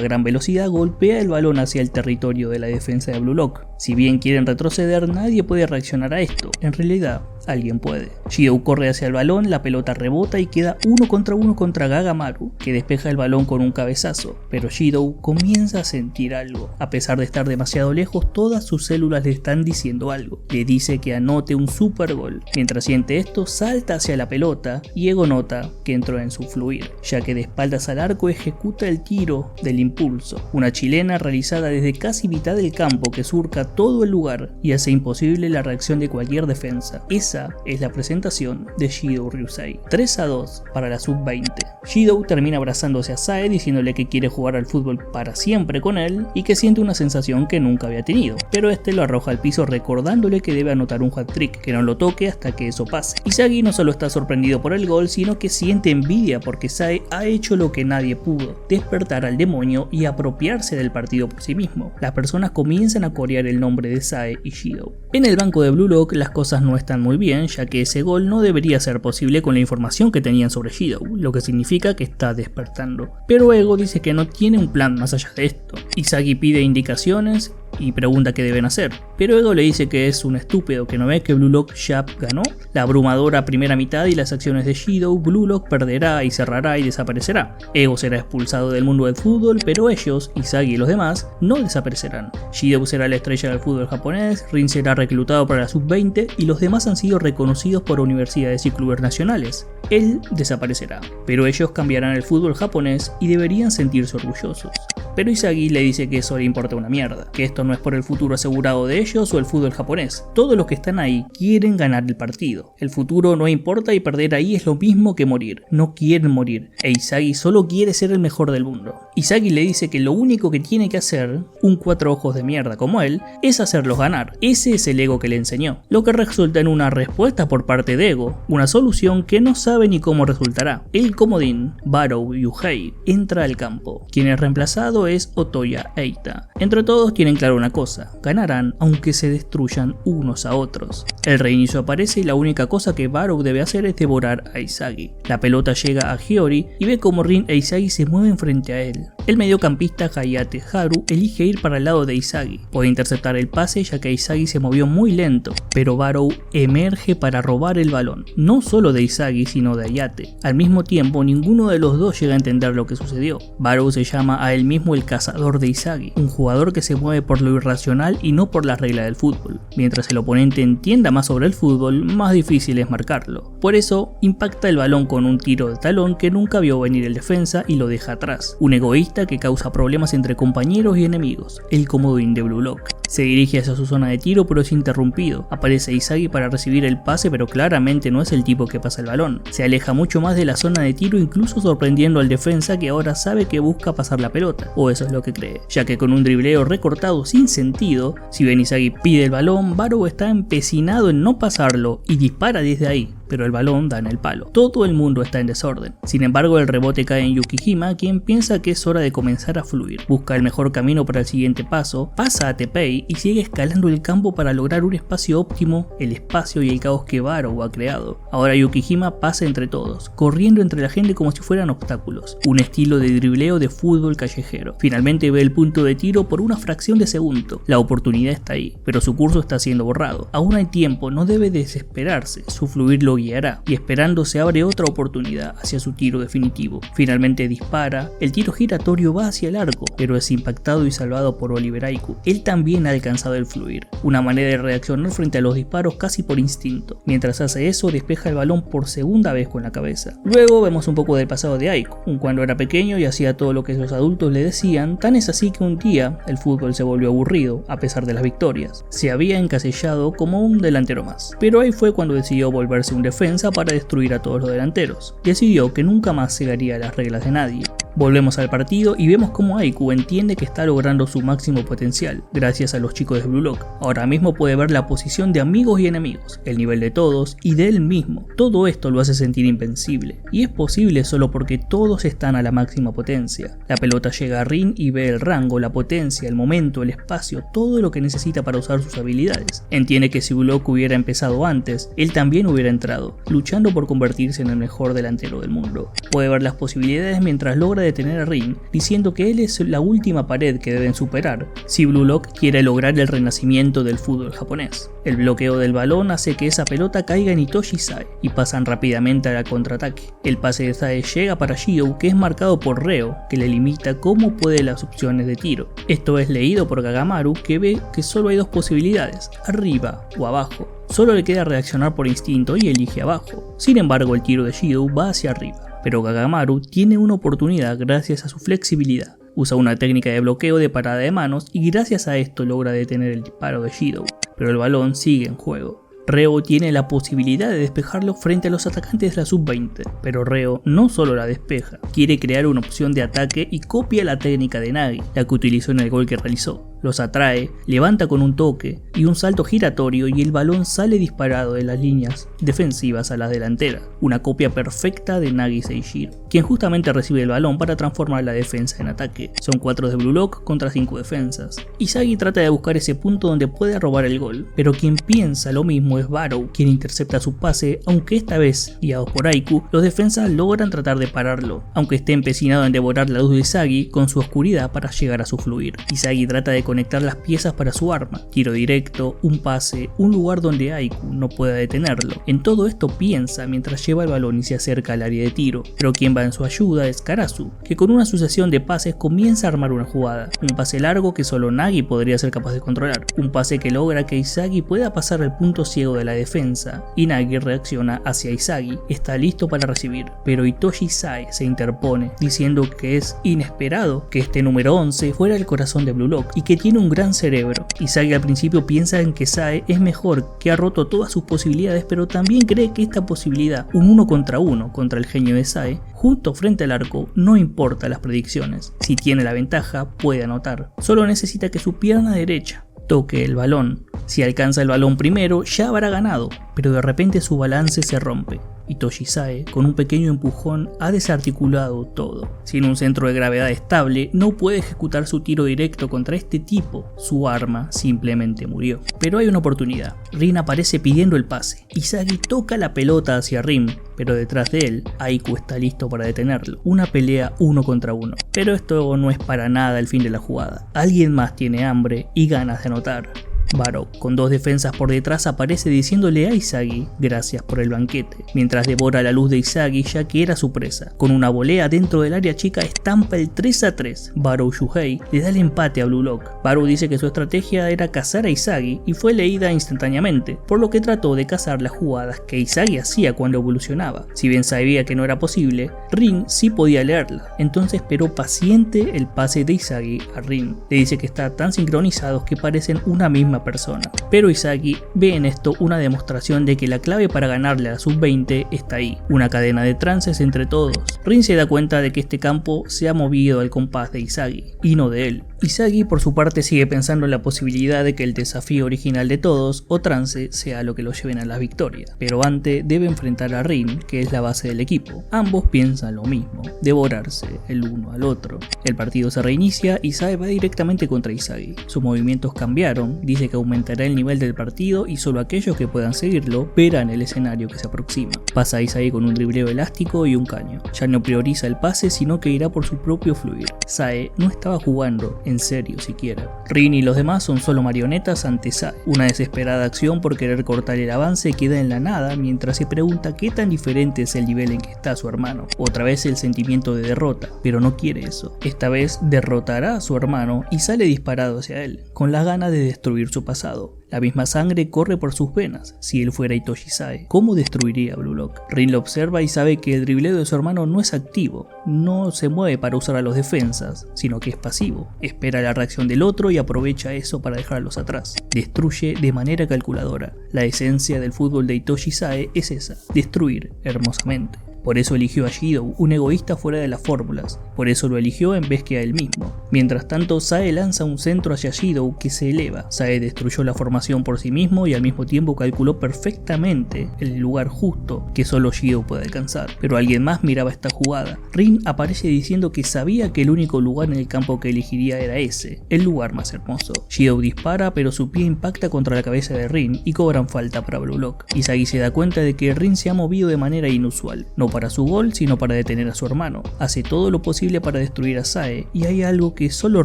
gran velocidad, golpea el balón hacia el territorio de la defensa de Blue Lock. Si bien quieren retroceder, nadie puede reaccionar a esto. En realidad, alguien puede. Shidou corre hacia el balón, la pelota rebota y queda 1 contra 1 contra Gagamaru, que despeja el balón con un cabezazo, pero Shidou comienza a sentir algo. A pesar de estar demasiado lejos, todas sus células le están diciendo algo. Le dice que anote un super gol. Mientras siente esto, salta hacia la pelota y Ego nota que entró en su fluir, ya que de espaldas al arco ejecuta el tiro del impulso, una chilena realizada desde casi mitad del campo que surca todo el lugar y hace imposible la reacción de cualquier defensa. Esa es la presentación de Shidou Ryusei. 3-2 para la sub-20. Shidou termina abrazándose a Sae diciéndole que quiere jugar al fútbol para siempre con él y que siente una sensación que nunca había tenido, pero este lo arroja al piso recordándole que debe anotar un hat-trick, que no lo toque hasta que eso pase. Izagi no solo está sorprendido por el gol, sino que siente envidia porque Sae ha hecho lo que nadie pudo, despertar al demonio y apropiarse del partido por sí mismo. Las personas comienzan a corear el nombre de Sae y Shidou. En el banco de Blue Lock las cosas no están muy bien, ya que ese gol no debería ser posible con la información que tenían sobre Shidou, lo que significa que está despertando. Pero Ego dice que no tiene un plan más allá de esto. Izagi pide indicaciones y pregunta qué deben hacer, pero Ego le dice que es un estúpido, que no ve que Blue Lock ya ganó la abrumadora primera mitad y las acciones de Shidou. Blue Lock perderá y cerrará y desaparecerá. Ego será expulsado del mundo del fútbol, pero ellos, Izagi y los demás, no desaparecerán. Shidou será la estrella del fútbol japonés, Rin será reclutado para la sub-20 y los demás han sido reconocidos por universidades y clubes nacionales. Él desaparecerá, pero ellos cambiarán el fútbol japonés y deberían sentirse orgullosos. Pero Izagi le dice que eso le importa una mierda, que esto no es por el futuro asegurado de ellos o el fútbol japonés. Todos los que están ahí quieren ganar el partido. El futuro no importa y perder ahí es lo mismo que morir. No quieren morir. E Izagi solo quiere ser el mejor del mundo. Izagi le dice que lo único que tiene que hacer, un cuatro ojos de mierda como él, es hacerlos ganar. Ese es el Ego que le enseñó. Lo que resulta en una respuesta por parte de Ego, una solución que no sabe ni cómo resultará. El comodín, Barou Yuhei, entra al campo. Quien es reemplazado es Otoya Eita. Entre todos tienen claro una cosa: ganarán aunque se destruyan unos a otros. El reinicio aparece y la única cosa que Barou debe hacer es devorar a Isagi. La pelota llega a Hiyori y ve como Rin e Isagi se mueven frente a él. El mediocampista Hayate Haru elige ir para el lado de Isagi. Puede interceptar el pase ya que Isagi se movió muy lento, pero Barou emerge para robar el balón, no solo de Isagi sino de Hayate. Al mismo tiempo, ninguno de los dos llega a entender lo que sucedió. Barou se llama a él mismo el cazador de Isagi, un jugador que se mueve por lo irracional y no por las reglas del fútbol. Mientras el oponente entienda más sobre el fútbol, más difícil es marcarlo. Por eso, impacta el balón con un tiro de talón que nunca vio venir el defensa y lo deja atrás. Un egoísta que causa problemas entre compañeros y enemigos, el comodín de Blue Lock. Se dirige hacia su zona de tiro pero es interrumpido. Aparece Isagi para recibir el pase, pero claramente no es el tipo que pasa el balón. Se aleja mucho más de la zona de tiro, incluso sorprendiendo al defensa que ahora sabe que busca pasar la pelota, o eso es lo que cree, ya que con un dribleo recortado sin sentido, si bien Isagi pide el balón, Barou está empecinado en no pasarlo y dispara desde ahí, pero el balón da en el palo. Todo el mundo está en desorden. Sin embargo, el rebote cae en Yukihima, quien piensa que es hora de comenzar a fluir. Busca el mejor camino para el siguiente paso, pasa a Teppei y sigue escalando el campo para lograr un espacio óptimo, el espacio y el caos que Barou ha creado. Ahora Yukihima pasa entre todos, corriendo entre la gente como si fueran obstáculos. Un estilo de dribleo de fútbol callejero. Finalmente ve el punto de tiro por una fracción de segundo. La oportunidad está ahí, pero su curso está siendo borrado. Aún hay tiempo, no debe desesperarse. Su fluir lo guiará, y esperando se abre otra oportunidad hacia su tiro definitivo. Finalmente dispara, el tiro giratorio va hacia el arco, pero es impactado y salvado por Oliver Aiku. Él también ha alcanzado el fluir, una manera de reaccionar frente a los disparos casi por instinto. Mientras hace eso, despeja el balón por segunda vez con la cabeza. Luego vemos un poco del pasado de Aiku, cuando era pequeño y hacía todo lo que los adultos le decían. Tan es así que un día el fútbol se volvió aburrido a pesar de las victorias. Se había encasillado como un delantero más, pero ahí fue cuando decidió volverse un defensa para destruir a todos los delanteros. Decidió que nunca más seguiría las reglas de nadie. Volvemos al partido y vemos cómo Aiku entiende que está logrando su máximo potencial, gracias a los chicos de Blue Lock. Ahora mismo puede ver la posición de amigos y enemigos, el nivel de todos y de él mismo. Todo esto lo hace sentir invencible, y es posible solo porque todos están a la máxima potencia. La pelota llega a Rin y ve el rango, la potencia, el momento, el espacio, todo lo que necesita para usar sus habilidades. Entiende que si Blue Lock hubiera empezado antes, él también hubiera entrado, luchando por convertirse en el mejor delantero del mundo. Puede ver las posibilidades mientras logra detener a Rin, diciendo que él es la última pared que deben superar si Blue Lock quiere lograr el renacimiento del fútbol japonés. El bloqueo del balón hace que esa pelota caiga en Itoshi Sae y pasan rápidamente al contraataque. El pase de Sae llega para Shidou, que es marcado por Reo, que le limita cómo puede las opciones de tiro. Esto es leído por Kagamaru, que ve que solo hay dos posibilidades, arriba o abajo. Solo le queda reaccionar por instinto y elige abajo. Sin embargo, el tiro de Shidou va hacia arriba, pero Kagamaru tiene una oportunidad gracias a su flexibilidad. Usa una técnica de bloqueo de parada de manos y gracias a esto logra detener el disparo de Shidou, pero el balón sigue en juego. Reo tiene la posibilidad de despejarlo frente a los atacantes de la sub-20, pero Reo no solo la despeja, quiere crear una opción de ataque y copia la técnica de Nagi, la que utilizó en el gol que realizó. Los atrae, levanta con un toque y un salto giratorio y el balón sale disparado de las líneas defensivas a las delanteras, una copia perfecta de Nagi Seishiro, quien justamente recibe el balón para transformar la defensa en ataque. Son 4 de Blue Lock contra 5 defensas. Isagi trata de buscar ese punto donde puede robar el gol, pero quien piensa lo mismo es Barou, quien intercepta su pase, aunque esta vez, guiados por Aiku, los defensas logran tratar de pararlo, aunque esté empecinado en devorar la luz de Isagi con su oscuridad para llegar a su fluir. Isagi trata de conectar las piezas para su arma, tiro directo, un pase, un lugar donde Aiku no pueda detenerlo. En todo esto piensa mientras lleva el balón y se acerca al área de tiro, pero quien va en su ayuda es Karasu, que con una sucesión de pases comienza a armar una jugada, un pase largo que solo Nagi podría ser capaz de controlar, un pase que logra que Isagi pueda pasar el punto ciego de la defensa, y Nagi reacciona hacia Isagi, está listo para recibir, pero Itoshi Sae se interpone, diciendo que es inesperado que este número 11 fuera el corazón de Blue Lock y que tiene un gran cerebro. Isagi al principio piensa en que Sae es mejor, que ha roto todas sus posibilidades, pero también cree que esta posibilidad, un 1 contra 1 contra el genio de Sae, justo frente al arco, no importa las predicciones. Si tiene la ventaja, puede anotar. Solo necesita que su pierna derecha toque el balón. Si alcanza el balón primero, ya habrá ganado, pero de repente su balance se rompe. Itoshi Sae, con un pequeño empujón, ha desarticulado todo. Sin un centro de gravedad estable, no puede ejecutar su tiro directo contra este tipo. Su arma simplemente murió. Pero hay una oportunidad. Rin aparece pidiendo el pase. Izagi toca la pelota hacia Rin, pero detrás de él, Aiku está listo para detenerlo. Una pelea 1 contra 1. Pero esto no es para nada el fin de la jugada. Alguien más tiene hambre y ganas de anotar. Barou, con 2 defensas por detrás, aparece diciéndole a Izagi gracias por el banquete, mientras devora la luz de Izagi ya que era su presa. Con una volea dentro del área chica estampa el 3-3. Barou Shuhei le da el empate a Blue Lock. Barou dice que su estrategia era cazar a Izagi y fue leída instantáneamente, por lo que trató de cazar las jugadas que Izagi hacía cuando evolucionaba. Si bien sabía que no era posible, Rin sí podía leerla, entonces esperó paciente el pase de Izagi a Rin. Le dice que están tan sincronizados que parecen una misma persona. Pero Izagi ve en esto una demostración de que la clave para ganarle a la sub-20 está ahí, una cadena de trances entre todos. Rin se da cuenta de que este campo se ha movido al compás de Izagi, y no de él. Izagi por su parte sigue pensando en la posibilidad de que el desafío original de todos, o trance, sea lo que lo lleven a la victoria. Pero antes debe enfrentar a Rin, que es la base del equipo. Ambos piensan lo mismo, devorarse el uno al otro. El partido se reinicia y Sae va directamente contra Izagi. Sus movimientos cambiaron, dice que aumentará el nivel del partido y solo aquellos que puedan seguirlo verán el escenario que se aproxima. Pasa a Izagi con un dribleo elástico y un caño. Ya no prioriza el pase sino que irá por su propio fluir. Sae no estaba jugando en serio siquiera. Rin y los demás son solo marionetas ante Sae. Una desesperada acción por querer cortar el avance queda en la nada mientras se pregunta qué tan diferente es el nivel en que está su hermano. Otra vez el sentimiento de derrota, pero no quiere eso. Esta vez derrotará a su hermano y sale disparado hacia él, con la gana de destruir su pasado. La misma sangre corre por sus venas. Si él fuera Itoshi Sae, ¿cómo destruiría a Blue Lock? Rin lo observa y sabe que el dribleo de su hermano no es activo, no se mueve para usar a los defensas, sino que es pasivo. Espera la reacción del otro y aprovecha eso para dejarlos atrás. Destruye de manera calculadora. La esencia del fútbol de Itoshi Sae es esa, destruir hermosamente. Por eso eligió a Shidou, un egoísta fuera de las fórmulas. Por eso lo eligió en vez que a él mismo. Mientras tanto, Sae lanza un centro hacia Shidou que se eleva. Sae destruyó la formación por sí mismo y al mismo tiempo calculó perfectamente el lugar justo que solo Shidou puede alcanzar. Pero alguien más miraba esta jugada. Rin aparece diciendo que sabía que el único lugar en el campo que elegiría era ese, el lugar más hermoso. Shidou dispara, pero su pie impacta contra la cabeza de Rin y cobran falta para Blue Lock. Izagi se da cuenta de que Rin se ha movido de manera inusual. No para su gol, sino para detener a su hermano. Hace todo lo posible para destruir a Sae y hay algo que solo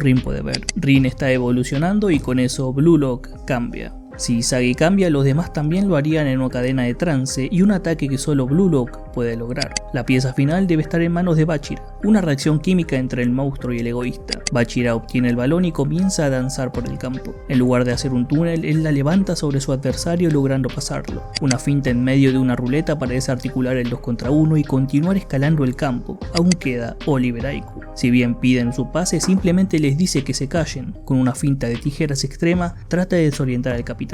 Rin puede ver. Rin está evolucionando y con eso Blue Lock cambia. Si Izagi cambia, los demás también lo harían en una cadena de trance y un ataque que solo Blue Lock puede lograr. La pieza final debe estar en manos de Bachira, una reacción química entre el monstruo y el egoísta. Bachira obtiene el balón y comienza a danzar por el campo. En lugar de hacer un túnel, él la levanta sobre su adversario logrando pasarlo. Una finta en medio de una ruleta para desarticular el 2 contra 1 y continuar escalando el campo. Aún queda Oliver Aiku. Si bien piden su pase, simplemente les dice que se callen. Con una finta de tijeras extrema, trata de desorientar al capitán.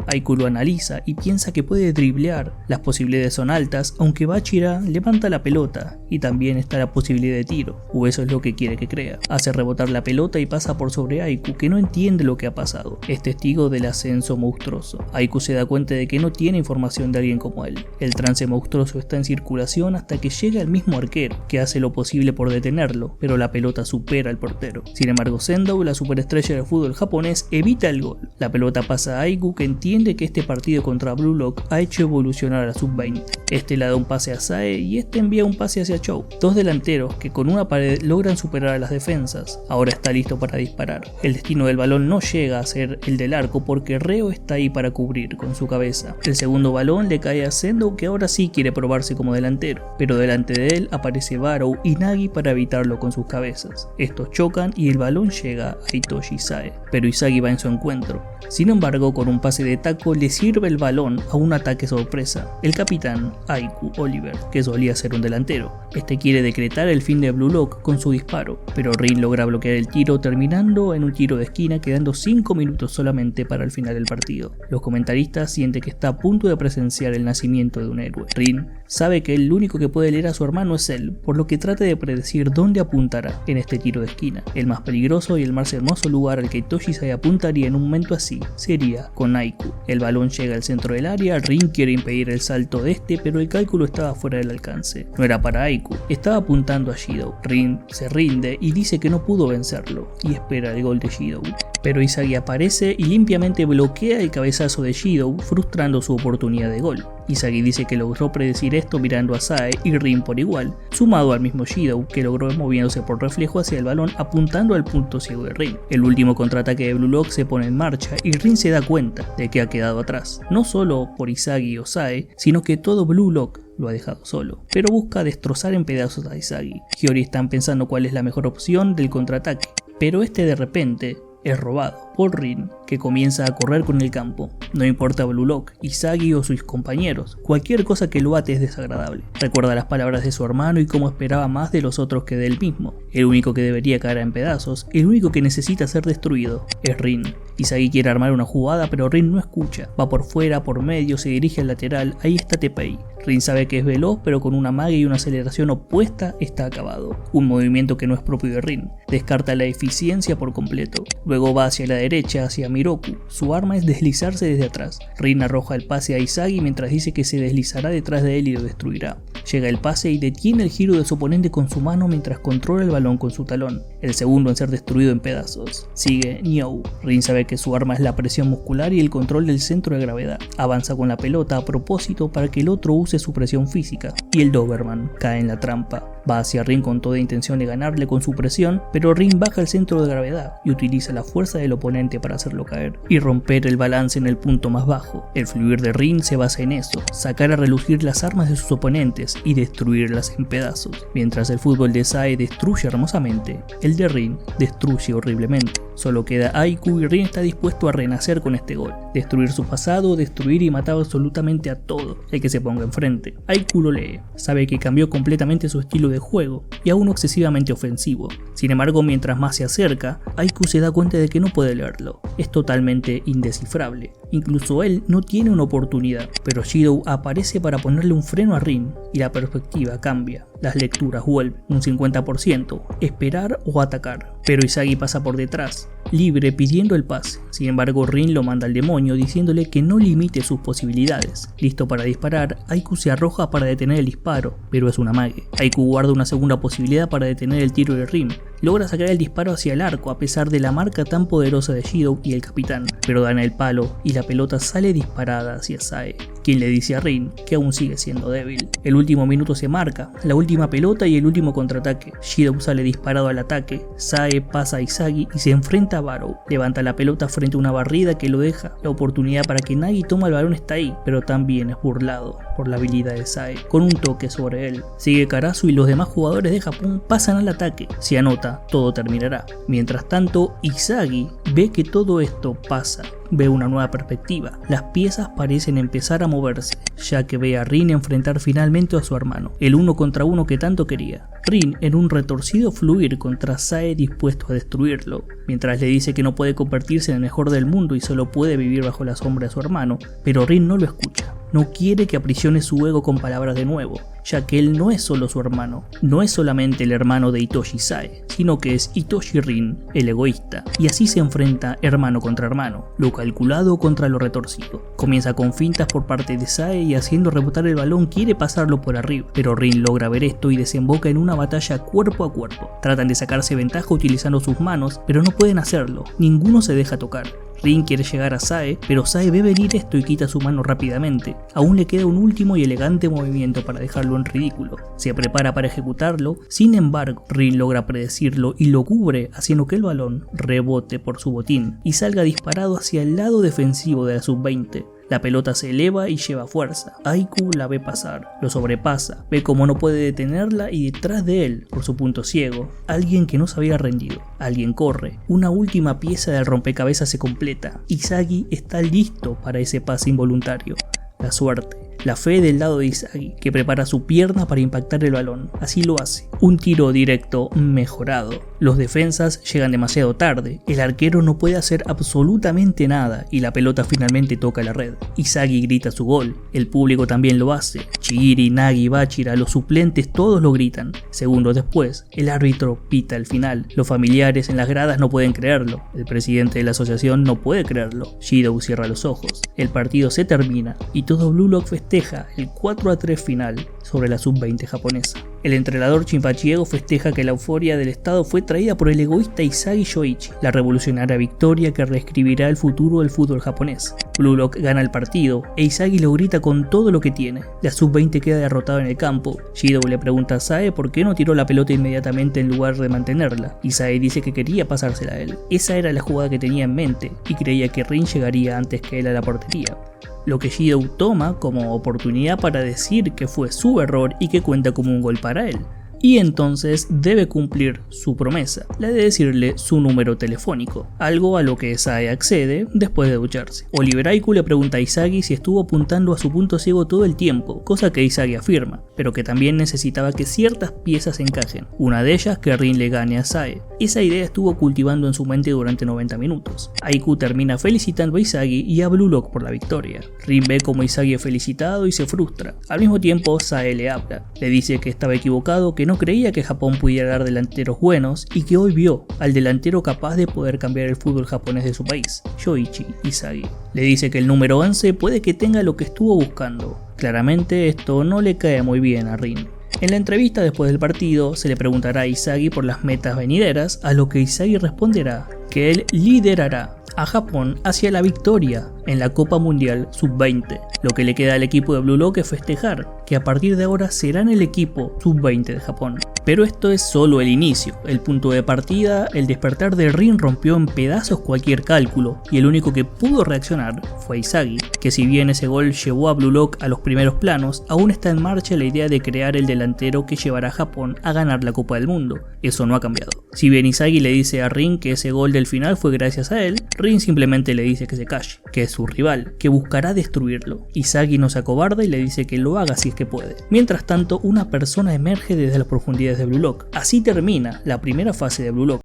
Aiku lo analiza y piensa que puede driblear. Las posibilidades son altas, aunque Bachira levanta la pelota y también está la posibilidad de tiro, o eso es lo que quiere que crea. Hace rebotar la pelota y pasa por sobre Aiku, que no entiende lo que ha pasado. Es testigo del ascenso monstruoso. Aiku se da cuenta de que no tiene información de alguien como él. El trance monstruoso está en circulación hasta que llega el mismo arquero, que hace lo posible por detenerlo, pero la pelota supera al portero. Sin embargo, Sendou, la superestrella del fútbol japonés, evita el gol. La pelota pasa a Aiku, que entiende que este partido contra Blue Lock ha hecho evolucionar a la sub-20. Este le da un pase a Sae y este envía un pase hacia Chou. Dos delanteros que con una pared logran superar a las defensas. Ahora está listo para disparar. El destino del balón no llega a ser el del arco porque Reo está ahí para cubrir con su cabeza. El segundo balón le cae a Sendou, que ahora sí quiere probarse como delantero, pero delante de él aparece Barou y Nagi para evitarlo con sus cabezas. Estos chocan y el balón llega a Itoshi Sae, pero Izagi va en su encuentro. Sin embargo, con un pase de taco le sirve el balón a un ataque sorpresa. El capitán Aiku Oliver, que solía ser un delantero. Este quiere decretar el fin de Blue Lock con su disparo, pero Rin logra bloquear el tiro, terminando en un tiro de esquina, quedando 5 minutos solamente para el final del partido. Los comentaristas sienten que está a punto de presenciar el nacimiento de un héroe. Rin sabe que el único que puede leer a su hermano es él, por lo que trata de predecir dónde apuntará en este tiro de esquina. El más peligroso y el más hermoso lugar al que Itoshi Sae apuntaría en un momento así sería con con Aiku. El balón llega al centro del área, Rin quiere impedir el salto de este, pero el cálculo estaba fuera del alcance. No era para Aiku, estaba apuntando a Shidou. Rin se rinde y dice que no pudo vencerlo, y espera el gol de Shidou. Pero Izagi aparece y limpiamente bloquea el cabezazo de Shidou, frustrando su oportunidad de gol. Izagi dice que logró predecir esto mirando a Sae y Rin por igual, sumado al mismo Shidou, que logró moviéndose por reflejo hacia el balón apuntando al punto ciego de Rin. El último contraataque de Blue Lock se pone en marcha y Rin se da cuenta de que ha quedado atrás, no solo por Izagi o Sae, sino que todo Blue Lock lo ha dejado solo, pero busca destrozar en pedazos a Izagi. Hiyori están pensando cuál es la mejor opción del contraataque, pero este de repente es robado por Rin, que comienza a correr con el campo. No importa Blue Lock, Izagi o sus compañeros, cualquier cosa que lo ate es desagradable. Recuerda las palabras de su hermano y cómo esperaba más de los otros que de él mismo. El único que debería caer en pedazos, el único que necesita ser destruido, es Rin. Izagi quiere armar una jugada, pero Rin no escucha. Va por fuera, por medio, se dirige al lateral, ahí está Teppei. Rin sabe que es veloz, pero con una magia y una aceleración opuesta está acabado. Un movimiento que no es propio de Rin. Descarta la eficiencia por completo. Luego va hacia la derecha, hacia Miroku. Su arma es deslizarse desde atrás. Rin arroja el pase a Izagi mientras dice que se deslizará detrás de él y lo destruirá. Llega el pase y detiene el giro de su oponente con su mano mientras controla el balón con su talón. El segundo en ser destruido en pedazos. Sigue Nyou. Rin sabe que su arma es la presión muscular y el control del centro de gravedad. Avanza con la pelota a propósito para que el otro use su presión física. Y el Doberman cae en la trampa. Va hacia Rin con toda intención de ganarle con su presión, pero Rin baja el centro de gravedad y utiliza la fuerza del oponente para hacerlo caer y romper el balance en el punto más bajo. El fluir de Rin se basa en eso, sacar a relucir las armas de sus oponentes y destruirlas en pedazos. Mientras el fútbol de Sae destruye hermosamente, el de Rin destruye horriblemente. Solo queda Aiku y Rin está dispuesto a renacer con este gol, destruir su pasado, destruir y matar absolutamente a todo el que se ponga enfrente. Aiku lo lee, sabe que cambió completamente su estilo de juego y a uno excesivamente ofensivo. Sin embargo, mientras más se acerca, Aiku se da cuenta de que no puede leerlo, es totalmente indescifrable. Incluso él no tiene una oportunidad, pero Shidou aparece para ponerle un freno a Rin y la perspectiva cambia. Las lecturas vuelven, un 50%, esperar o atacar. Pero Izagi pasa por detrás, libre pidiendo el pase. Sin embargo, Rin lo manda al demonio diciéndole que no limite sus posibilidades. Listo para disparar, Aiku se arroja para detener el disparo, pero es una mague. Aiku guarda una segunda posibilidad para detener el tiro de Rin. Logra sacar el disparo hacia el arco a pesar de la marca tan poderosa de Shidou y el capitán, pero dan el palo y la pelota sale disparada hacia Sae, quien le dice a Rin que aún sigue siendo débil. El último minuto se marca, la última pelota y el último contraataque. Shidou sale disparado al ataque, Sae pasa a Izagi y se enfrenta a Barou. Levanta la pelota frente a una barrida que lo deja. La oportunidad para que Nagi tome el balón está ahí, pero también es burlado por la habilidad de Sae, con un toque sobre él. Sigue Karasu y los demás jugadores de Japón pasan al ataque. Si anota, todo terminará. Mientras tanto, Izagi ve que todo esto pasa. Ve una nueva perspectiva. Las piezas parecen empezar a moverse, ya que ve a Rin enfrentar finalmente a su hermano, el uno contra uno que tanto quería. Rin en un retorcido fluir contra Sae dispuesto a destruirlo, mientras le dice que no puede convertirse en el mejor del mundo y solo puede vivir bajo la sombra de su hermano, pero Rin no lo escucha. No quiere que aprisione su ego con palabras de nuevo, ya que él no es solo su hermano, no es solamente el hermano de Itoshi Sae, sino que es Itoshi Rin, el egoísta, y así se enfrenta hermano contra hermano, lo calculado contra lo retorcido. Comienza con fintas por parte de Sae y haciendo rebotar el balón quiere pasarlo por arriba, pero Rin logra ver esto y desemboca en una batalla cuerpo a cuerpo. Tratan de sacarse ventaja utilizando sus manos, pero no pueden hacerlo, ninguno se deja tocar. Rin quiere llegar a Sae, pero Sae ve venir esto y quita su mano rápidamente. Aún le queda un último y elegante movimiento para dejarlo en ridículo. Se prepara para ejecutarlo, sin embargo, Rin logra predecirlo y lo cubre haciendo que el balón rebote por su botín y salga disparado hacia el lado defensivo de la sub-20. La pelota se eleva y lleva fuerza. Aiku la ve pasar, lo sobrepasa, ve cómo no puede detenerla y detrás de él, por su punto ciego, alguien que no se había rendido. Alguien corre, una última pieza del rompecabezas se completa. Izagi está listo para ese pase involuntario. La suerte La fe del lado de Isagi, que prepara su pierna para impactar el balón. Así lo hace. Un tiro directo mejorado. Los defensas llegan demasiado tarde, el arquero no puede hacer absolutamente nada y la pelota finalmente toca la red. Isagi grita su gol, el público también lo hace. Chihiri, Nagi, Bachira, los suplentes todos lo gritan. Segundos después, el árbitro pita el final. Los familiares en las gradas no pueden creerlo. El presidente de la asociación no puede creerlo. Shidou cierra los ojos. El partido se termina y todo Blue Lock festeja el 4-3 final sobre la sub-20 japonesa. El entrenador Shinpachi Ego festeja que la euforia del estado fue traída por el egoísta Isagi Yoichi, la revolucionaria victoria que reescribirá el futuro del fútbol japonés. Blue Lock gana el partido e Isagi lo grita con todo lo que tiene. La sub-20 queda derrotada en el campo. Shidou le pregunta a Sae por qué no tiró la pelota inmediatamente en lugar de mantenerla, y Sae dice que quería pasársela a él. Esa era la jugada que tenía en mente y creía que Rin llegaría antes que él a la portería. Lo que Shidou toma como oportunidad para decir que fue su error y que cuenta como un gol para él. Y entonces debe cumplir su promesa, la de decirle su número telefónico, algo a lo que Sae accede después de ducharse. Oliver Aiku le pregunta a Isagi si estuvo apuntando a su punto ciego todo el tiempo, cosa que Isagi afirma, pero que también necesitaba que ciertas piezas encajen, una de ellas que Rin le gane a Sae. Esa idea estuvo cultivando en su mente durante 90 minutos. Aiku termina felicitando a Isagi y a Blue Lock por la victoria. Rin ve como Isagi es felicitado y se frustra. Al mismo tiempo Sae le habla, le dice que estaba equivocado, que no creía que Japón pudiera dar delanteros buenos y que hoy vio al delantero capaz de poder cambiar el fútbol japonés de su país, Yoichi Isagi. Le dice que el número 11 puede que tenga lo que estuvo buscando. Claramente esto no le cae muy bien a Rin. En la entrevista después del partido se le preguntará a Isagi por las metas venideras, a lo que Isagi responderá que él liderará a Japón hacia la victoria en la Copa Mundial Sub-20. Lo que le queda al equipo de Blue Lock es festejar, que a partir de ahora serán el equipo Sub-20 de Japón. Pero esto es solo el inicio, el punto de partida. El despertar de Rin rompió en pedazos cualquier cálculo y el único que pudo reaccionar fue Isagi, que si bien ese gol llevó a Blue Lock a los primeros planos, aún está en marcha la idea de crear el delantero que llevará a Japón a ganar la Copa del Mundo. Eso no ha cambiado. Si bien Isagi le dice a Rin que ese gol del final fue gracias a él, Rin simplemente le dice que se calle, que es su rival, que buscará destruirlo. Isagi no se acobarda y le dice que lo haga si es que puede. Mientras tanto, una persona emerge desde las profundidades de Blue Lock. Así termina la primera fase de Blue Lock.